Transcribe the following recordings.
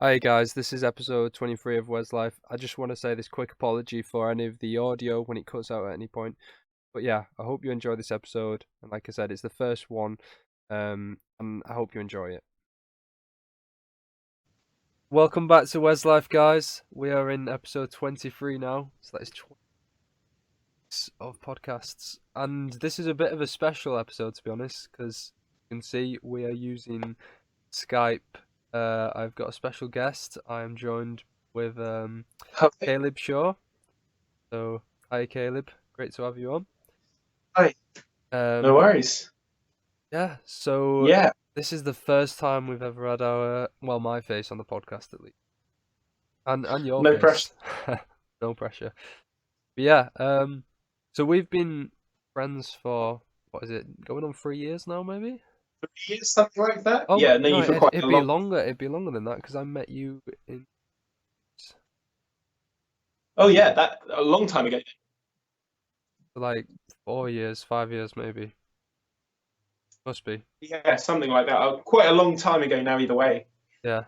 Hi guys, this is episode 23 of WezLife. I just want to say this quick apology for any of the audio when it cuts out at any point. But yeah, I hope you enjoy this episode. And like I said, it's the first one, and I hope you enjoy it. Welcome back to WezLife, guys. We are in episode 23 now, so that is 20 of podcasts. And this is a bit of a special episode, to be honest, because you can see we are using Skype. I've got a special guest. I am joined with Okay. Caleb Shaw. So, hi Caleb, great to have you on. Hi. No worries. Yeah, so Yeah, this is the first time we've ever had my face on the podcast at least, and your no pressure. face, no pressure. But yeah, so we've been friends for what is it, going on 3 years now, maybe? 3 years, something like that. Oh Yeah, no, no, you for quite a it'd be long. longer. It'd be longer than that because I met you in Oh yeah, that a long time ago. like 4 years, 5 years maybe. Must be. Yeah, something like that. Quite a long time ago now. Either way. Yeah.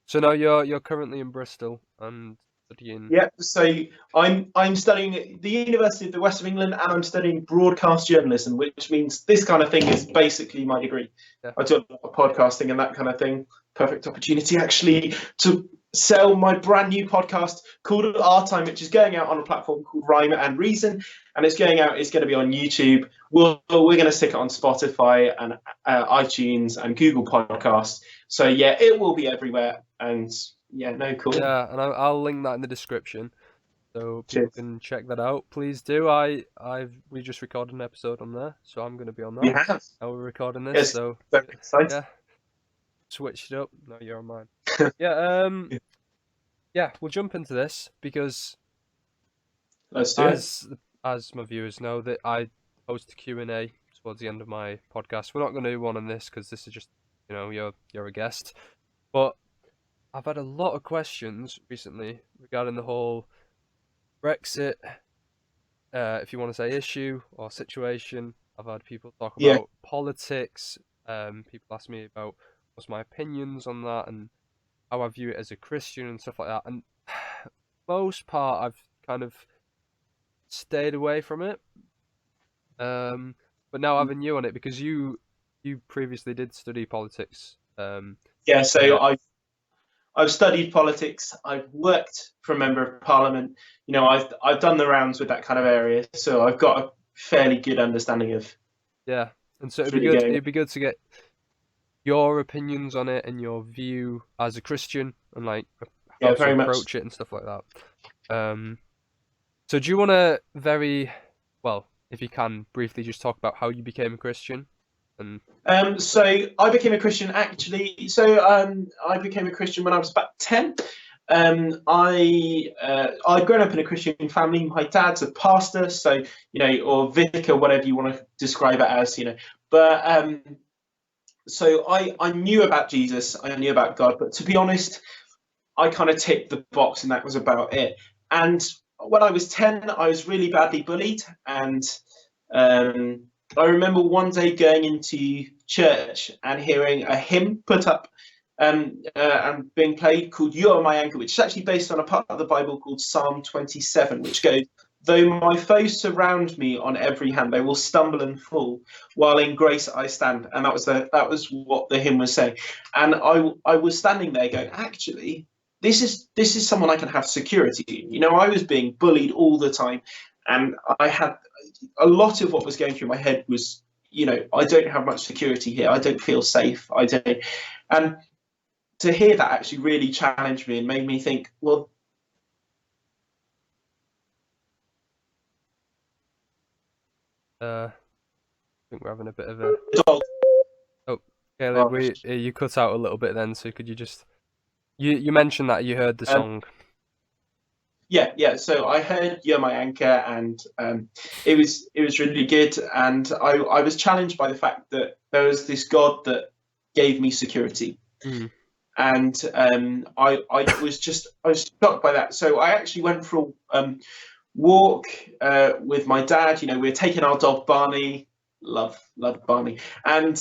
So now you're currently in Bristol and studying. Yeah. So I'm studying at the University of the West of England, and I'm studying broadcast journalism, which means this kind of thing is basically my degree. Yeah. I do a lot of podcasting and that kind of thing. Perfect opportunity actually to sell my brand new podcast called Our Time, which is going out on a platform called Rhyme and Reason, and it's going out. It's going to be on YouTube. We're going to stick it on Spotify and iTunes and Google Podcasts. So yeah, it will be everywhere. And yeah, no, cool. Yeah, and I'll link that in the description so people Cheers. can check that out. Please do. We just recorded an episode on there, so I'm going to be on We that. have. Now we're recording this, Yes, so very excited. yeah, switched it up. No, you're on mine. Yeah, we'll jump into this because Let's do it. as my viewers know that I host a Q&A towards the end of my podcast. We're not going to do one on this because this is just, you're a guest, but I've had a lot of questions recently regarding the whole Brexit, if you want to say issue or situation. I've had people talk Yeah. about politics. People ask me about what's my opinions on that and how I view it as a Christian and stuff like that. And most part, I've kind of stayed away from it. But now having you on it, because you previously did study politics. Yeah. So I've studied politics. I've worked for a member of parliament. I've done the rounds with that kind of area, so I've got a fairly good understanding of. Yeah, and so It's really going. it'd be good to get your opinions on it and your view as a Christian and like how Yeah, to very much. approach it and stuff like that. So do you want to if you can, briefly just talk about how you became a Christian? And So I became a Christian actually. I became a Christian when I was about 10. I'd grown up in a Christian family. My dad's a pastor, so or vicar, whatever you want to describe it as, But so I knew about Jesus, I knew about God, but to be honest, I kind of ticked the box, and that was about it. And when I was 10, I was really badly bullied, and I remember one day going into church and hearing a hymn put up and being played called "You Are My Anchor," which is actually based on a part of the Bible called Psalm 27, which goes, "Though my foes surround me on every hand, they will stumble and fall, while in grace I stand." And that was what the hymn was saying. And I was standing there going, actually, this is someone I can have security in. I was being bullied all the time, and I had a lot of what was going through my head was, I don't have much security here. I don't feel safe. I don't. And to hear that actually really challenged me and made me think, well, I think we're having a bit of a dog. Caleb, you cut out a little bit then, so could you just you mentioned that you heard the song. Yeah. So I heard "You're My Anchor," and it was really good. And I was challenged by the fact that there was this God that gave me security. Mm. And I was shocked by that. So I actually went for a walk with my dad. We were taking our dog Barney. Love Barney. And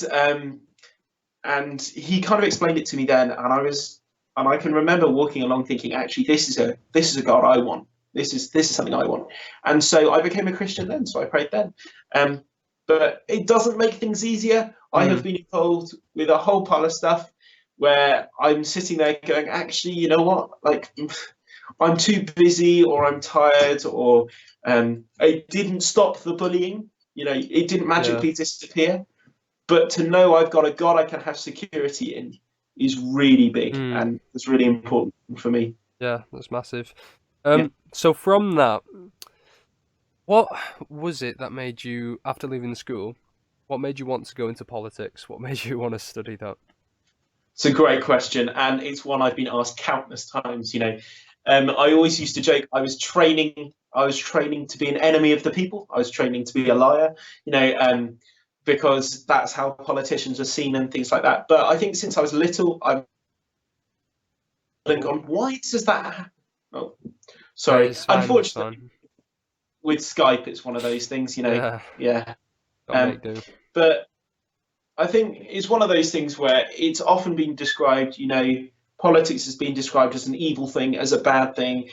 he kind of explained it to me then, and I was And I can remember walking along thinking, actually, this is a God I want. This is something I want. And so I became a Christian then. So I prayed then. But it doesn't make things easier. I have Mm, been involved with a whole pile of stuff where I'm sitting there going, actually, you know what? Like, I'm too busy, or I'm tired, or it didn't stop the bullying. It didn't yeah. magically disappear. But to know I've got a God I can have security in is really big, Mm, and it's really important for me. yeah, that's massive. Yeah. So from that, what was it that made you, after leaving school, what made you want to go into politics? What made you want to study that? It's a great question, and it's one I've been asked countless times. I always used to joke I was training. I was training to be an enemy of the people. I was training to be a liar. Because that's how politicians are seen and things like that. But I think since I was little, I've gone, why does that happen? Oh, sorry. It's fine, it's Unfortunately, fine. with Skype, it's one of those things. Yeah, Yeah. gotta Um, make do. but I think it's one of those things where it's often been described, politics has been described as an evil thing, as a bad thing.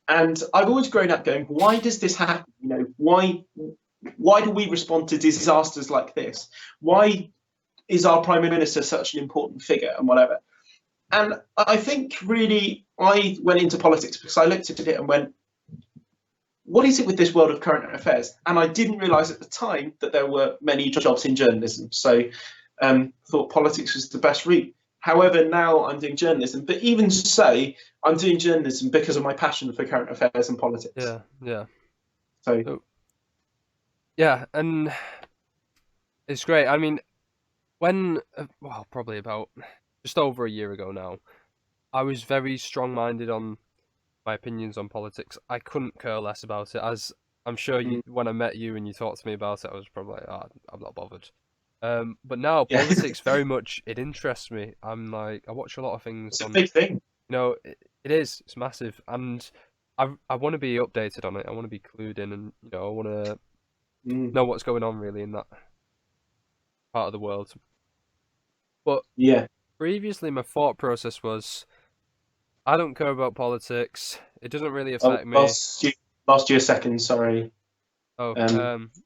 And I've always grown up going, why does this happen? Why do we respond to disasters like this? Why is our prime minister such an important figure and whatever? And I think really I went into politics because I looked at it and went, what is it with this world of current affairs? And I didn't realise at the time that there were many jobs in journalism. So thought politics was the best route. However, now I'm doing journalism. But even so, I'm doing journalism because of my passion for current affairs and politics. Yeah, yeah. So So, yeah, and it's great. I mean, when, well, probably about just over a year ago now, I was very strong-minded on my opinions on politics. I couldn't care less about it, as I'm sure you, when I met you and you talked to me about it, I was probably like, oh, I'm not bothered. But now yeah, politics very much it interests me. I'm like, I watch a lot of things it's a on, big thing. it is, it's massive, and I want to be updated on it. I want to be clued in, and I want to Mm, know what's going on really in that part of the world. But yeah. previously, my thought process was, I don't care about politics. It doesn't really I affect me. lost you a second. Sorry. Oh,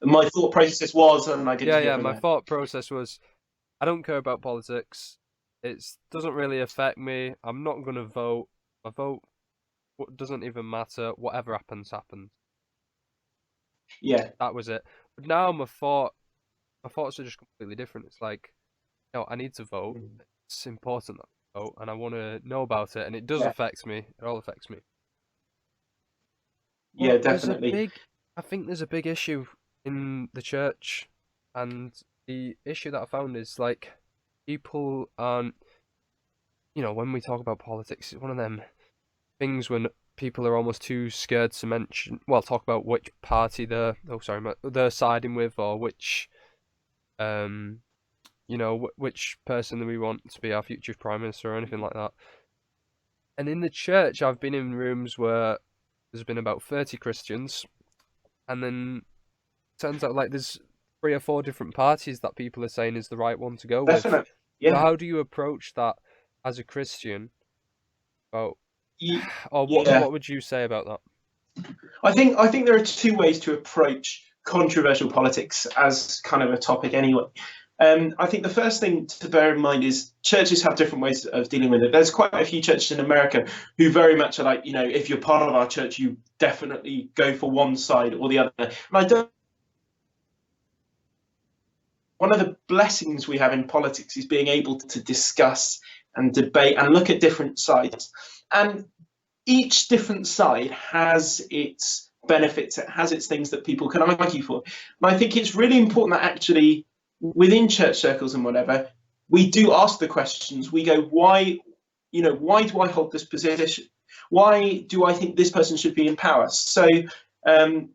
My thought process was, and I didn't yeah, hear yeah. from My there. thought process was, I don't care about politics. It doesn't really affect me. I'm not gonna vote. My vote doesn't even matter. Whatever happens, happens. Yeah. That was it. But now my thoughts are just completely different. It's like, I need to vote. Mm, It's important that I vote, and I want to know about it. And it does yeah. affect me. It all affects me. Yeah, But definitely. I think there's a big issue in the church, and the issue that I found is like people aren't, when we talk about politics, it's one of them things when people are almost too scared to talk about which party they're siding with, or which, um, which person that we want to be our future prime minister or anything like that. And in the church, I've been in rooms where there's been about 30 Christians, and then turns out like there's 3 or 4 different parties that people are saying is the right one to go with. Definitely. So Yeah. how do you approach that as a Christian? About or Yeah. what would you say about that? I think there are two ways to approach controversial politics as kind of a topic anyway. I think the first thing to bear in mind is churches have different ways of dealing with it. There's quite a few churches in America who very much are like, if you're part of our church, you definitely go for one side or the other. And I don't. One of the blessings we have in politics is being able to discuss and debate and look at different sides. And each different side has its benefits, it has its things that people can argue for. And I think it's really important that actually within church circles and whatever, we do ask the questions. We go, why do I hold this position? Why do I think this person should be in power? So, I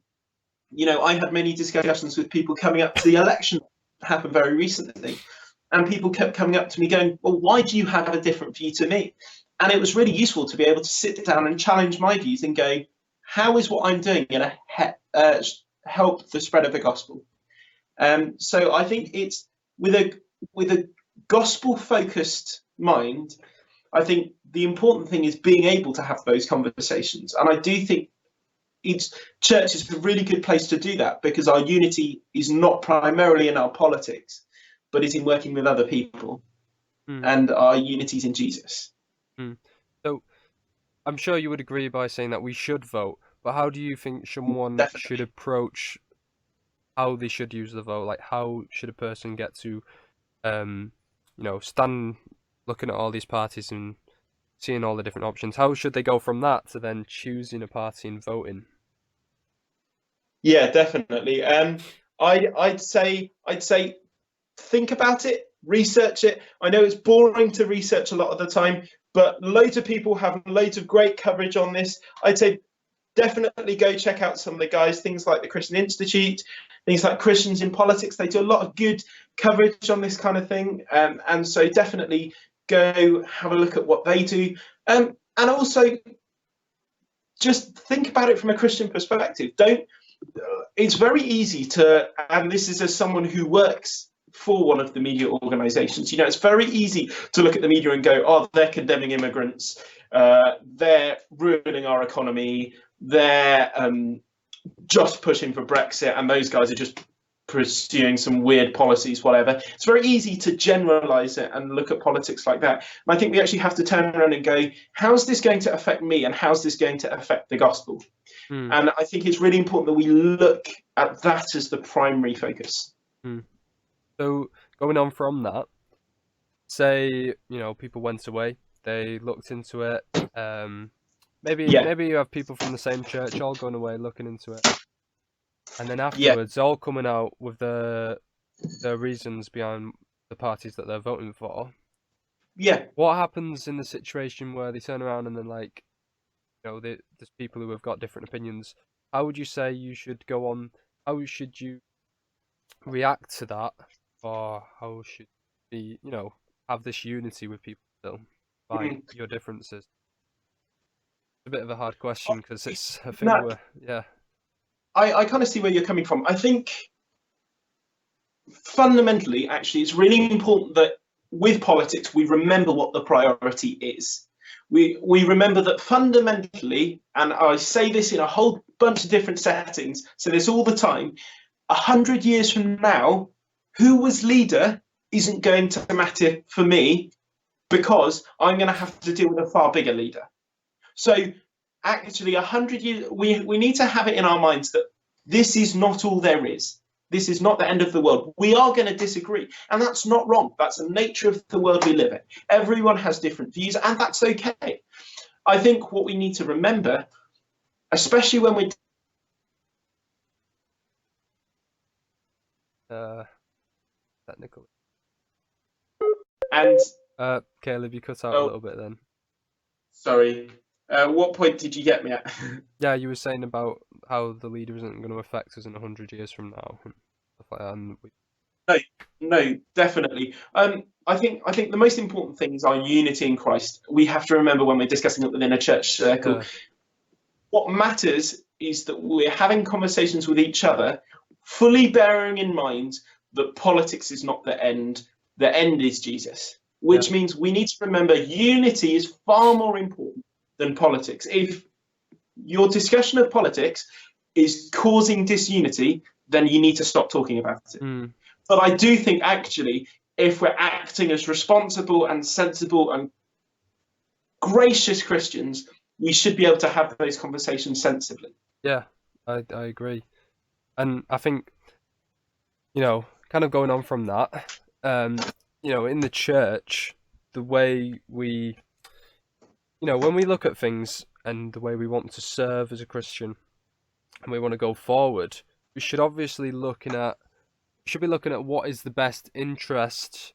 had many discussions with people coming up to the election that happened very recently. And people kept coming up to me going, well, why do you have a different view to me? And it was really useful to be able to sit down and challenge my views and go, how is what I'm doing going to help the spread of the gospel? So I think it's with a gospel focused mind. I think the important thing is being able to have those conversations. And I do think church is a really good place to do that, because our unity is not primarily in our politics, but is in working with other people, and our unity is in Jesus. So I'm sure you would agree by saying that we should vote, but how do you think someone Definitely. should approach how they should use the vote? Like, how should a person get to, stand looking at all these parties and seeing all the different options? How should they go from that to then choosing a party and voting? Yeah, definitely. I'd say think about it, research it. I know it's boring to research a lot of the time, but loads of people have loads of great coverage on this. I'd say definitely go check out some of the guys, things like the Christian Institute, things like Christians in Politics. They do a lot of good coverage on this kind of thing. And so definitely go have a look at what they do. And also just think about it from a Christian perspective. It's very easy to, and this is as someone who works for one of the media organizations, it's very easy to look at the media and go, oh, they're condemning immigrants, they're ruining our economy, they're just pushing for Brexit, and those guys are just pursuing some weird policies, whatever. It's very easy to generalize it and look at politics like that. And I think we actually have to turn around and go, how's this going to affect me, and how's this going to affect the gospel? And I think it's really important that we look at that as the primary focus. So going on from that, say, people went away, they looked into it, maybe you have people from the same church all going away looking into it, and then afterwards all coming out with the reasons behind the parties that they're voting for. What happens in the situation where they turn around and then, like, there's people who have got different opinions? How would you say you should go on? How should you react to that? Or how should you have this unity with people still, by your differences? It's a bit of a hard question, because it's a thing where, I kind of see where you're coming from. I think fundamentally, actually, it's really important that with politics, we remember what the priority is. We remember that fundamentally, and I say this in a whole bunch of different settings, so this all the time, 100 years from now, who was leader isn't going to matter for me, because I'm going to have to deal with a far bigger leader. So actually, 100 years, we need to have it in our minds that this is not all there is. This is not the end of the world. We are going to disagree, and that's not wrong. That's the nature of the world we live in. Everyone has different views, and that's okay. I think what we need to remember, especially when we're technical. And Caleb, you cut out a little bit then. Sorry. What point did you get me at? Yeah, you were saying about how the leader isn't going to affect us in 100 years from now. And stuff like that. No, definitely. I think the most important thing is our unity in Christ. We have to remember when we're discussing it within a church circle. What matters is that we're having conversations with each other, fully bearing in mind that politics is not the end. The end is Jesus, which means we need to remember unity is far more important than politics. If your discussion of politics is causing disunity, then you need to stop talking about it. But I do think, actually, if we're acting as responsible and sensible and gracious Christians, we should be able to have those conversations sensibly. Yeah, I agree. And I think, kind of going on from that, in the church, the way we, when we look at things and the way we want to serve as a Christian and we want to go forward, we should obviously be looking at what is the best interest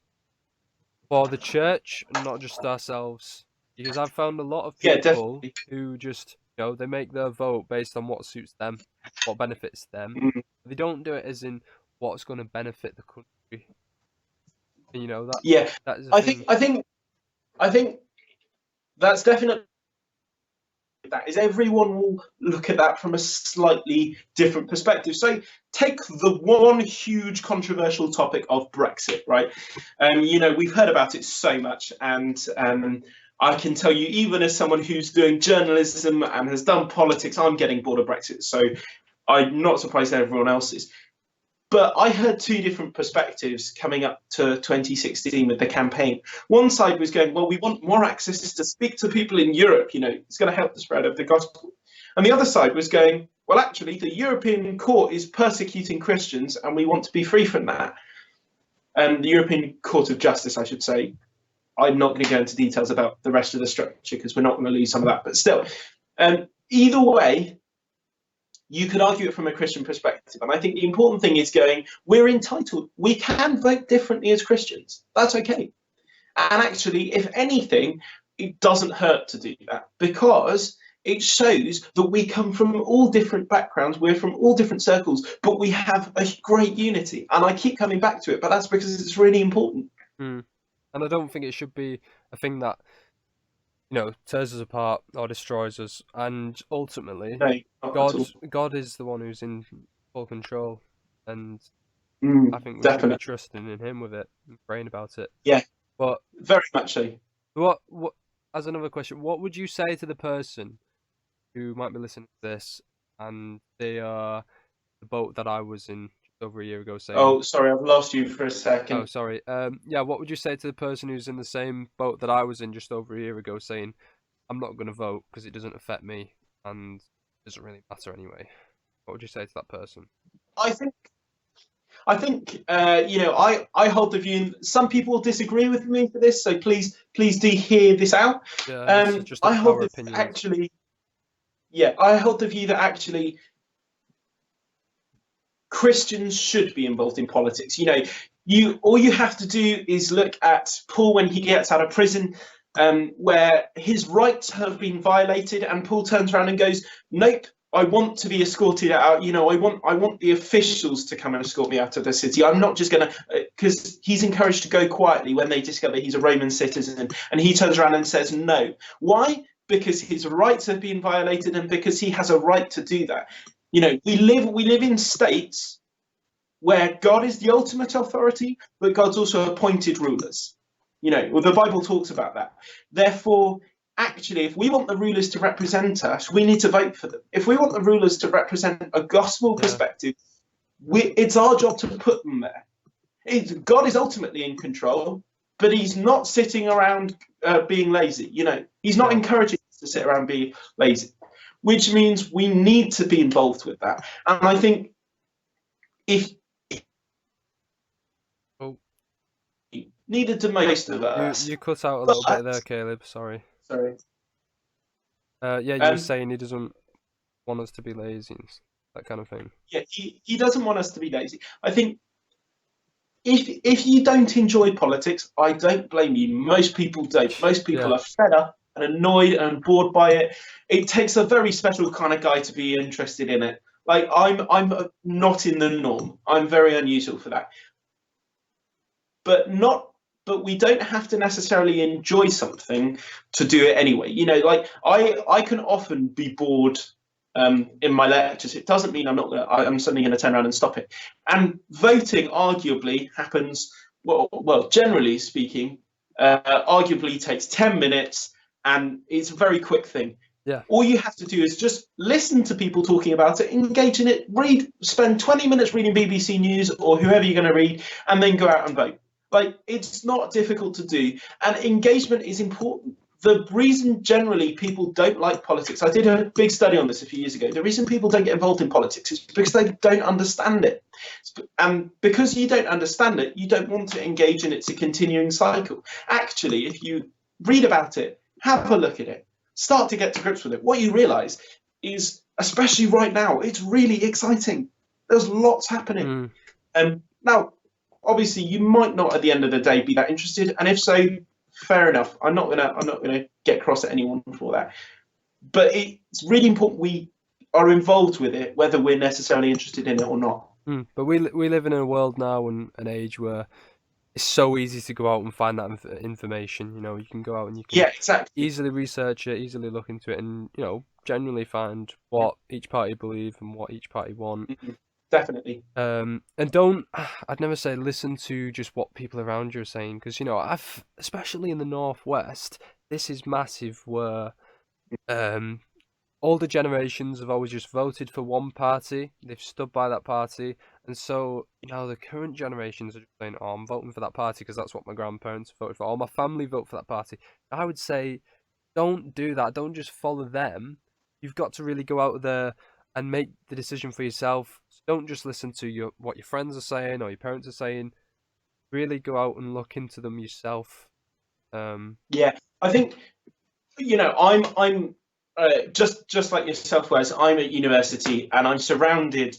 for the church and not just ourselves. Because I've found a lot of people who just, they make their vote based on what suits them, what benefits them. They don't do it as in what's going to benefit the country. And, that is I think that's definitely that is everyone will look at that from a slightly different perspective. So take the one huge controversial topic of Brexit, right? We've heard about it so much, and I can tell you, even as someone who's doing journalism and has done politics, I'm getting bored of Brexit. So I'm not surprised that everyone else is. But I heard two different perspectives coming up to 2016 with the campaign. One side was going, well, we want more access to speak to people in Europe, it's going to help the spread of the gospel. And the other side was going, well, actually, the European court is persecuting Christians and we want to be free from that. And the European Court of Justice, I should say. I'm not going to go into details about the rest of the structure because we're not going to lose some of that. But still, either way, you could argue it from a Christian perspective. And I think the important thing is going, we're entitled. We can vote differently as Christians. That's okay. And actually, if anything, it doesn't hurt to do that because it shows that we come from all different backgrounds. We're from all different circles, but we have a great unity. And I keep coming back to it, but that's because it's really important. And I don't think it should be a thing that, tears us apart or destroys us. And ultimately, no, God is the one who's in full control. And I think we should be trusting in Him with it and praying about it. Yeah, but very much so. What? As another question, what would you say to the person who might be listening to this and they are the boat that I was in over a year ago saying... Oh, sorry, I've lost you for a second. Oh, sorry. What would you say to the person who's in the same boat that I was in just over a year ago saying, I'm not going to vote because it doesn't affect me and it doesn't really matter anyway? What would you say to that person? I think I hold the view, some people disagree with me for this, so please do hear this out. Yeah, this is just I hold our this opinions. I hold the view that actually Christians should be involved in politics. All you have to do is look at Paul when he gets out of prison, where his rights have been violated, and Paul turns around and goes, "Nope, I want to be escorted out. I want the officials to come and escort me out of the city. I'm not just gonna," because he's encouraged to go quietly when they discover he's a Roman citizen, and he turns around and says no. Why? Because his rights have been violated, and because he has a right to do that. We live in states where God is the ultimate authority, but God's also appointed rulers. The Bible talks about that. Therefore, actually, if we want the rulers to represent us, we need to vote for them. If we want the rulers to represent a gospel perspective, it's our job to put them there. God is ultimately in control, but He's not sitting around being lazy. He's not encouraging us to sit around and be lazy, which means we need to be involved with that. And I think if needed to most of us. You cut out a little bit there, Caleb. Sorry. Sorry. You were saying He doesn't want us to be lazy, that kind of thing. Yeah, he doesn't want us to be lazy. I think if you don't enjoy politics, I don't blame you. Most people don't. Most people are fed up and annoyed and bored by it. It takes a very special kind of guy to be interested in it. Like I'm not in the norm. I'm very unusual for that. But we don't have to necessarily enjoy something to do it anyway. I can often be bored in my lectures. It doesn't mean I'm suddenly going to turn around and stop it. And voting arguably happens, well, generally speaking, arguably takes 10 minutes and it's a very quick thing. Yeah. All you have to do is just listen to people talking about it, engage in it, spend 20 minutes reading BBC News or whoever you're going to read, and then go out and vote. It's not difficult to do, and engagement is important. The reason generally people don't like politics, I did a big study on this a few years ago, the reason people don't get involved in politics is because they don't understand it. And because you don't understand it, you don't want to engage in it. It's a continuing cycle. Actually, if you read about it, have a look at it, start to get to grips with it, what you realise is, especially right now, it's really exciting. There's lots happening. Now, obviously, you might not at the end of the day be that interested, and if so, fair enough. I'm not gonna get cross at anyone for that. But it's really important we are involved with it, whether we're necessarily interested in it or not. But we live in a world now and an age where it's so easy to go out and find that information. You can go out and you can easily research it, easily look into it, and generally find what each party believe and what each party want. Definitely. And I'd never say listen to just what people around you are saying, because especially in the Northwest, this is massive. Where um, older generations have always just voted for one party. They've stood by that party, and so now the current generations are just saying, "Oh, I'm voting for that party because that's what my grandparents voted for, or my family vote for that party." I would say, don't do that. Don't just follow them. You've got to really go out there and make the decision for yourself. Don't just listen to what your friends are saying or your parents are saying. Really go out and look into them yourself. Yeah, I think I'm just like yourself, Wes. I'm at university and I'm surrounded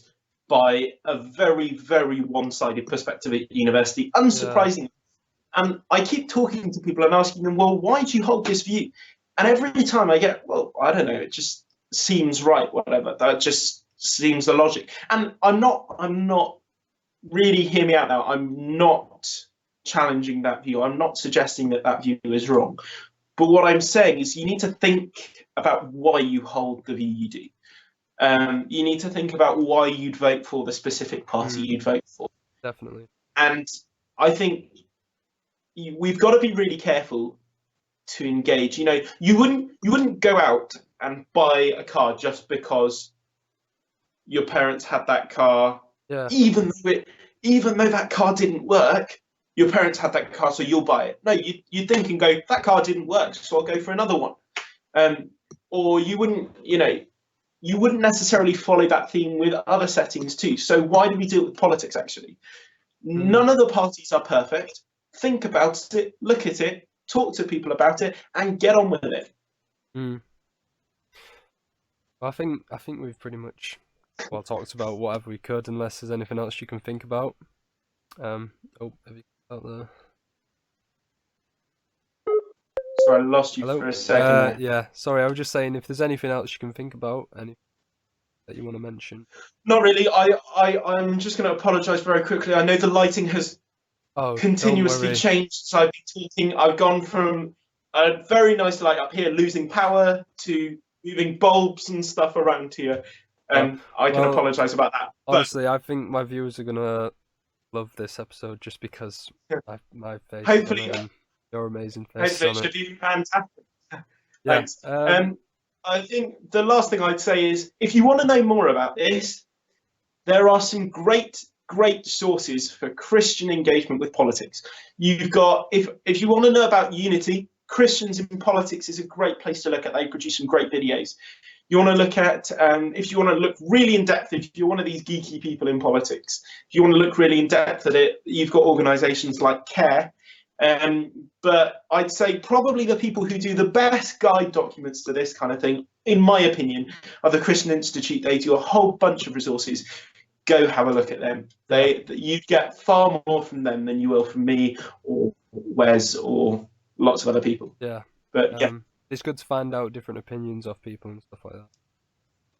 by a very, very one-sided perspective at university, Yeah. unsurprisingly. And I keep talking to people and asking them, well, why do you hold this view? And every time I get, well, I don't know, it just seems right, whatever. That just seems the logic. And I'm not really, hear me out now. I'm not challenging that view. I'm not suggesting that that view is wrong. But what I'm saying is you need to think about why you hold the view you do. You need to think about why you'd vote for the specific party you'd vote for. Definitely. And I think we've got to be really careful to engage. You wouldn't go out and buy a car just because your parents had that car, Yeah. even though that car didn't work. Your parents had that car, so you'll buy it. No, you think and go, that car didn't work, so I'll go for another one. Or you wouldn't necessarily follow that theme with other settings too. So why do we do it with politics? Actually, none of the parties are perfect. Think about it, look at it, talk to people about it, and get on with it. Well, I think we've pretty much talked about whatever we could, unless there's anything else you can think about. Have you got there? So I lost you Hello? for a second there. Yeah, sorry, I was just saying if there's anything else you can think about, anything that you want to mention. Not really. I'm just going to apologise very quickly. I know the lighting has continuously changed. So I've been talking. I've gone from a very nice light up here, losing power, to moving bulbs and stuff around here. And I can apologise about that. Honestly, I think my viewers are gonna love this episode just because my face. Hopefully, your amazing face. Hopefully, it should be fantastic. Yeah. Thanks. I think the last thing I'd say is, if you want to know more about this, there are some great sources for Christian engagement with politics. You've got, if you want to know about unity, Christians in Politics is a great place to look at. They produce some great videos. You want to look at, if you want to look really in depth, if you're one of these geeky people in politics, if you want to look really in depth at it, you've got organisations like CARE. But I'd say probably the people who do the best guide documents to this kind of thing, in my opinion, are the Christian Institute. They do a whole bunch of resources. Go have a look at them. You'd get far more from them than you will from me or Wes or lots of other people. Yeah. But yeah. It's good to find out different opinions of people and stuff like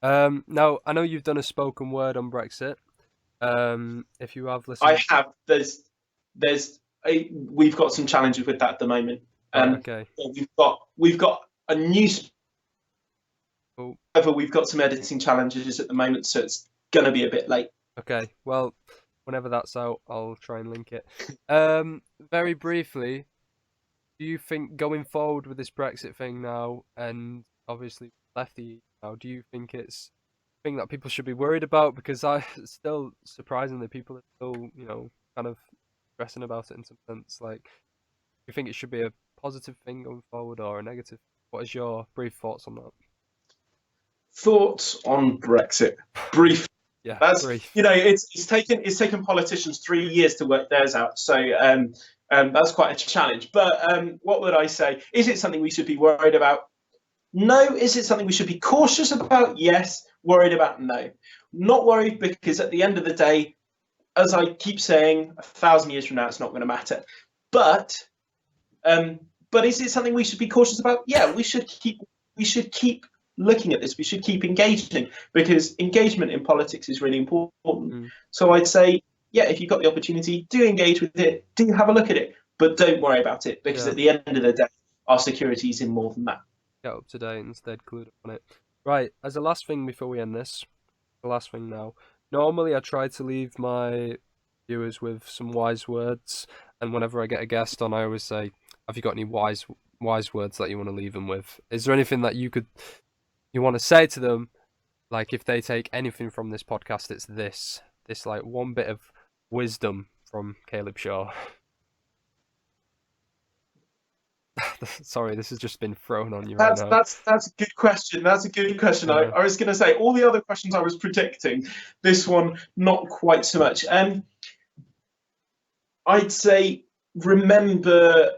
that. Now, I know you've done a spoken word on Brexit. If you have listened... I have. We've got some challenges with that at the moment. Okay. We've got a new... However, we've got some editing challenges at the moment, so it's going to be a bit late. Okay, well, whenever that's out, I'll try and link it. Very briefly, do you think going forward with this Brexit thing now, and obviously left the EU now, do you think it's a thing that people should be worried about? Because still, surprisingly, people are still, kind of stressing about it in some sense. Like, do you think it should be a positive thing going forward or a negative? What is your brief thoughts on that? Thoughts on Brexit? Brief. Yeah, that's brief. It's taken politicians 3 years to work theirs out. So that's quite a challenge. But what would I say? Is it something we should be worried about? No. Is it something we should be cautious about? Yes. Worried about? No. Not worried, because at the end of the day, as I keep saying, 1,000 years from now, it's not going to matter. But is it something we should be cautious about? Yeah, we should keep looking at this. We should keep engaging, because engagement in politics is really important. So I'd say, yeah, if you've got the opportunity, do engage with it, do have a look at it, but don't worry about it, because at the end of the day, our security is in more than that. Get up to date and stay clued up on it. Right, as a last thing before we end this, the last thing now. Normally I try to leave my viewers with some wise words, and whenever I get a guest on, I always say, have you got any wise wise words that you want to leave them with? Is there anything that you want to say to them? Like, if they take anything from this podcast, it's this like one bit of wisdom from Caleb Shaw. Sorry, this has just been thrown on you right now. That's a good question. That's a good question. I was going to say all the other questions I was predicting. This one, not quite so much. I'd say remember.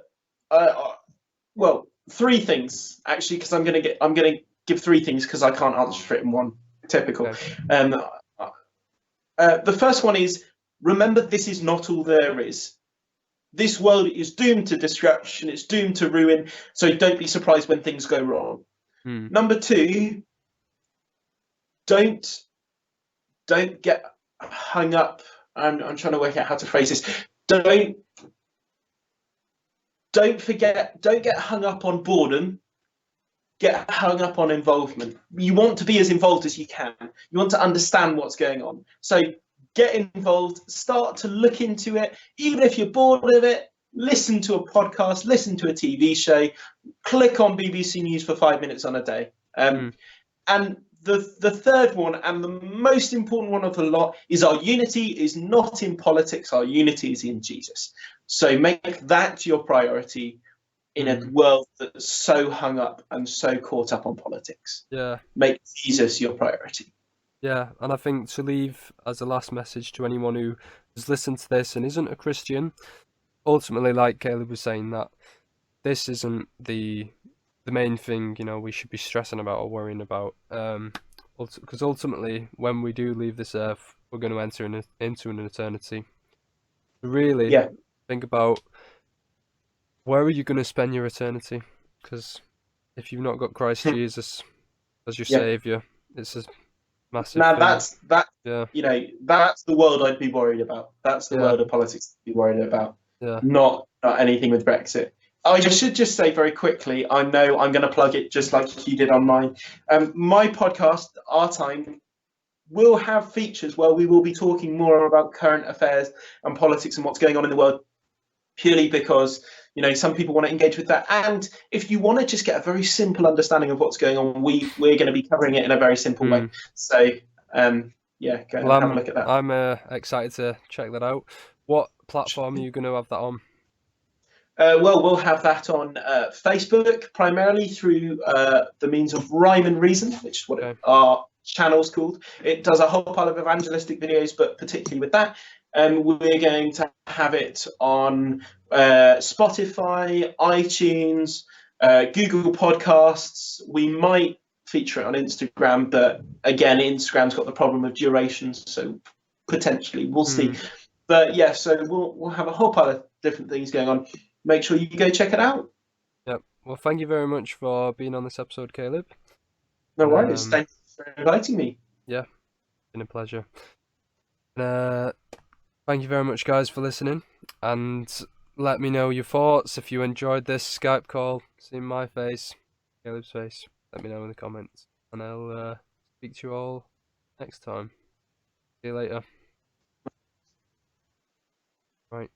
Well, three things actually, because I'm gonna give three things because I can't answer for it in one. Typical. Okay. The first one is remember this is not all there is. This world is doomed to destruction. It's doomed to ruin. So don't be surprised when things go wrong. Number two, don't get hung up. I'm trying to work out how to phrase this. Don't forget. Don't get hung up on boredom. Get hung up on involvement. You want to be as involved as you can. You want to understand what's going on. So get involved, start to look into it. Even if you're bored of it, listen to a podcast, listen to a TV show, click on BBC News for 5 minutes on a day. And the third one, and the most important one of the lot, is our unity is not in politics. Our unity is in Jesus. So make that your priority in a world that's so hung up and so caught up on politics. Yeah. Make Jesus your priority. Yeah, and I think to leave as a last message to anyone who has listened to this and isn't a Christian, ultimately, like Caleb was saying, that this isn't the main thing, we should be stressing about or worrying about. Because ultimately, when we do leave this earth, we're going to enter into an eternity. Really think about, where are you going to spend your eternity? Because if you've not got Christ Jesus as your Saviour, it's a massive thing. That's the world I'd be worried about. That's the world of politics I'd be worried about. Not anything with Brexit. I should just say very quickly, I know I'm going to plug it just like you did on mine. My podcast, Our Time, will have features where we will be talking more about current affairs and politics and what's going on in the world, purely because some people want to engage with that. And if you want to just get a very simple understanding of what's going on, we're going to be covering it in a very simple way. So go and have a look at that. I'm excited to check that out. What platform are you going to have that on? We'll have that on Facebook, primarily through the means of Rhyme and Reason, which is what our channel's called. It does a whole pile of evangelistic videos, but particularly with that. We're going to have it on Spotify, iTunes, Google Podcasts. We might feature it on Instagram, but again, Instagram's got the problem of duration, so potentially we'll see. But yeah, so we'll have a whole pile of different things going on. Make sure you go check it out. Yep. Well, thank you very much for being on this episode, Caleb. No worries. Thanks for inviting me. Yeah, it's been a pleasure. Thank you very much, guys, for listening. And let me know your thoughts. If you enjoyed this Skype call, seeing my face, Caleb's face, let me know in the comments. And I'll speak to you all next time. See you later. Right.